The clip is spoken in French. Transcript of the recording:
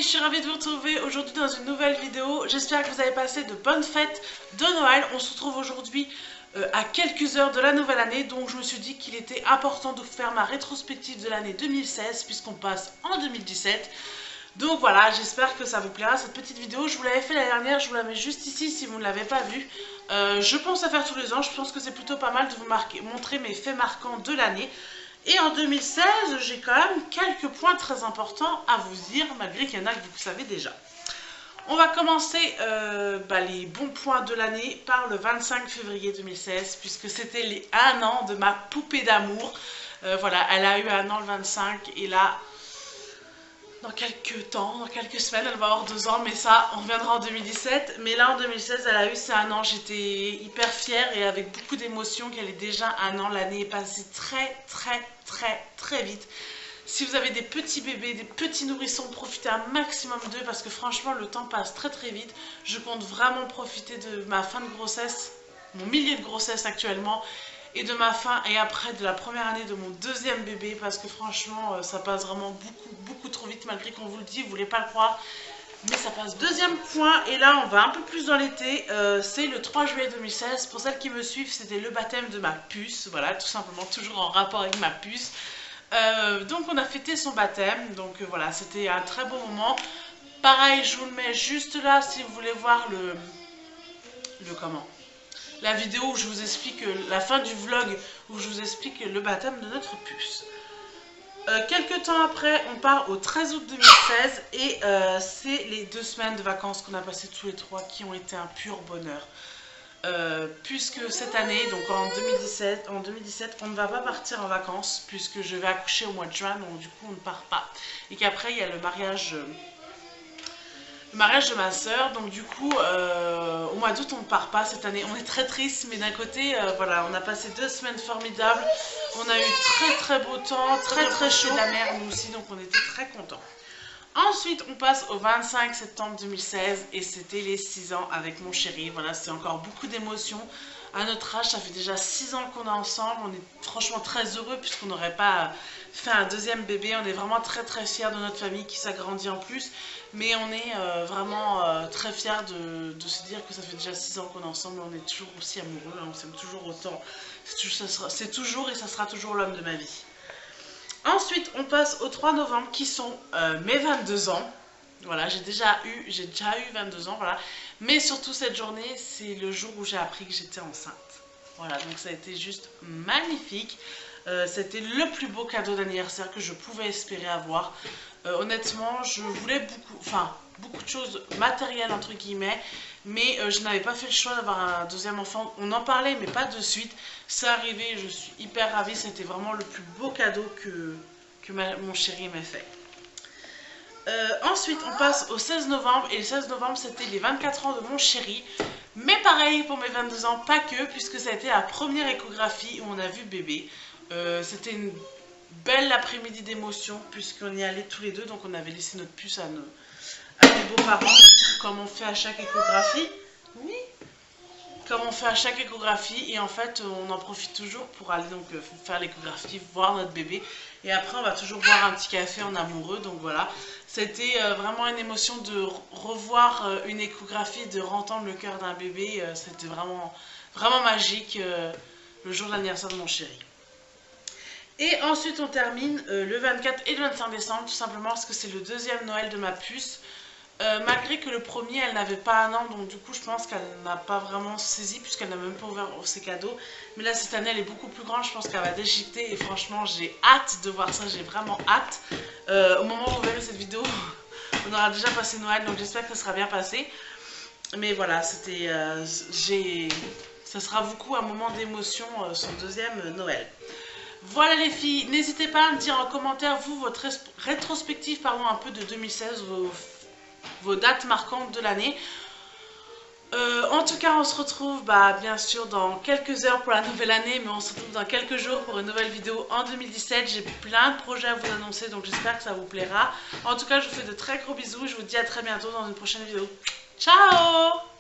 je suis ravie de vous retrouver aujourd'hui dans une nouvelle vidéo. J'espère que vous avez passé de bonnes fêtes de Noël. On se retrouve aujourd'hui à quelques heures de la nouvelle année. Donc je me suis dit qu'il était important de faire ma rétrospective de l'année 2016 puisqu'on passe en 2017. Donc voilà, j'espère que ça vous plaira cette petite vidéo. Je vous l'avais fait l'année dernière, je vous la mets juste ici si vous ne l'avez pas vue. Je pense à faire tous les ans, je pense que c'est plutôt pas mal de vous montrer mes faits marquants de l'année. Et en 2016, j'ai quand même quelques points très importants à vous dire, malgré qu'il y en a que vous savez déjà. On va commencer les bons points de l'année par le 25 février 2016, puisque c'était les 1 an de ma poupée d'amour. Voilà, elle a eu 1 an le 25, et là, dans quelques temps, dans quelques semaines, elle va avoir 2 ans, mais ça, on reviendra en 2017. Mais là, en 2016, elle a eu ses 1 an, j'étais hyper fière et avec beaucoup d'émotion qu'elle ait déjà 1 an. L'année est passée très vite. Si vous avez des petits bébés, des petits nourrissons, profitez un maximum d'eux parce que franchement, le temps passe très vite. Je compte vraiment profiter de ma fin de grossesse, mon milieu de grossesse actuellement, et de ma fin et après de la première année de mon deuxième bébé parce que franchement ça passe vraiment beaucoup trop vite malgré qu'on vous le dit, vous voulez pas le croire, mais ça passe. Deuxième point, et là on va un peu plus dans l'été, c'est le 3 juillet 2016. Pour celles qui me suivent, c'était le baptême de ma puce, voilà, tout simplement, toujours en rapport avec ma puce. Donc on a fêté son baptême, donc voilà, c'était un très beau moment. Pareil, je vous le mets juste là si vous voulez voir la vidéo où je vous explique, la fin du vlog où je vous explique le baptême de notre puce. Quelques temps après, on part au 13 août 2016 et c'est les 2 semaines de vacances qu'on a passées tous les trois qui ont été un pur bonheur. Puisque cette année, donc en 2017, on ne va pas partir en vacances puisque je vais accoucher au mois de juin, donc du coup on ne part pas. Et qu'après il y a le mariage de ma soeur, donc du coup au mois d'août on ne part pas cette année. On est très triste, mais d'un côté voilà, on a passé 2 semaines formidables, on a eu très beau temps, très chaud, la mer nous aussi, donc on était très contents. Ensuite on passe au 25 septembre 2016 et c'était les 6 ans avec mon chéri. Voilà, c'est encore beaucoup d'émotions. À notre âge, ça fait déjà 6 ans qu'on est ensemble. On est franchement très heureux puisqu'on n'aurait pas fait un deuxième bébé. On est vraiment très fiers de notre famille qui s'agrandit en plus. Mais on est vraiment très fiers de se dire que ça fait déjà 6 ans qu'on est ensemble. On est toujours aussi amoureux, hein, on s'aime toujours autant. C'est toujours et ça sera toujours l'homme de ma vie. Ensuite, on passe au 3 novembre qui sont mes 22 ans. Voilà, j'ai déjà eu 22 ans, voilà. Mais surtout cette journée, c'est le jour où j'ai appris que j'étais enceinte. Voilà, donc ça a été juste magnifique. C'était le plus beau cadeau d'anniversaire que je pouvais espérer avoir. Honnêtement, je voulais beaucoup de choses matérielles entre guillemets, mais je n'avais pas fait le choix d'avoir un deuxième enfant. On en parlait, mais pas de suite. C'est arrivé, je suis hyper ravie. C'était vraiment le plus beau cadeau que mon chéri m'a fait. Ensuite, on passe au 16 novembre. Et le 16 novembre, c'était les 24 ans de mon chéri. Mais pareil pour mes 22 ans, pas que, puisque ça a été la première échographie où on a vu bébé. C'était une belle après-midi d'émotion, puisqu'on y allait tous les deux. Donc on avait laissé notre puce à mes beaux-parents, comme on fait à chaque échographie. Oui. Comme on fait à chaque échographie, et en fait on en profite toujours pour aller donc faire l'échographie, voir notre bébé, et après on va toujours boire un petit café en amoureux. Donc voilà, c'était vraiment une émotion de revoir une échographie, de entendre le cœur d'un bébé. C'était vraiment magique le jour de l'anniversaire de mon chéri. Et ensuite on termine le 24 et le 25 décembre, tout simplement parce que c'est le deuxième Noël de ma puce. Malgré que le premier, elle n'avait pas 1 an, donc du coup je pense qu'elle n'a pas vraiment saisi puisqu'elle n'a même pas ouvert ses cadeaux. Mais là cette année elle est beaucoup plus grande, je pense qu'elle va déchiqueter et franchement j'ai hâte de voir ça, j'ai vraiment hâte. Au moment où vous verrez cette vidéo, on aura déjà passé Noël, donc j'espère que ça sera bien passé. Mais voilà, c'était, ça sera beaucoup un moment d'émotion, son deuxième Noël. Voilà les filles, n'hésitez pas à me dire en commentaire vous, votre rétrospective un peu de 2016, vos dates marquantes de l'année. En tout cas on se retrouve bien sûr dans quelques heures pour la nouvelle année, mais on se retrouve dans quelques jours pour une nouvelle vidéo en 2017. J'ai plein de projets à vous annoncer, donc j'espère que ça vous plaira. En tout cas je vous fais de très gros bisous, je vous dis à très bientôt dans une prochaine vidéo. Ciao!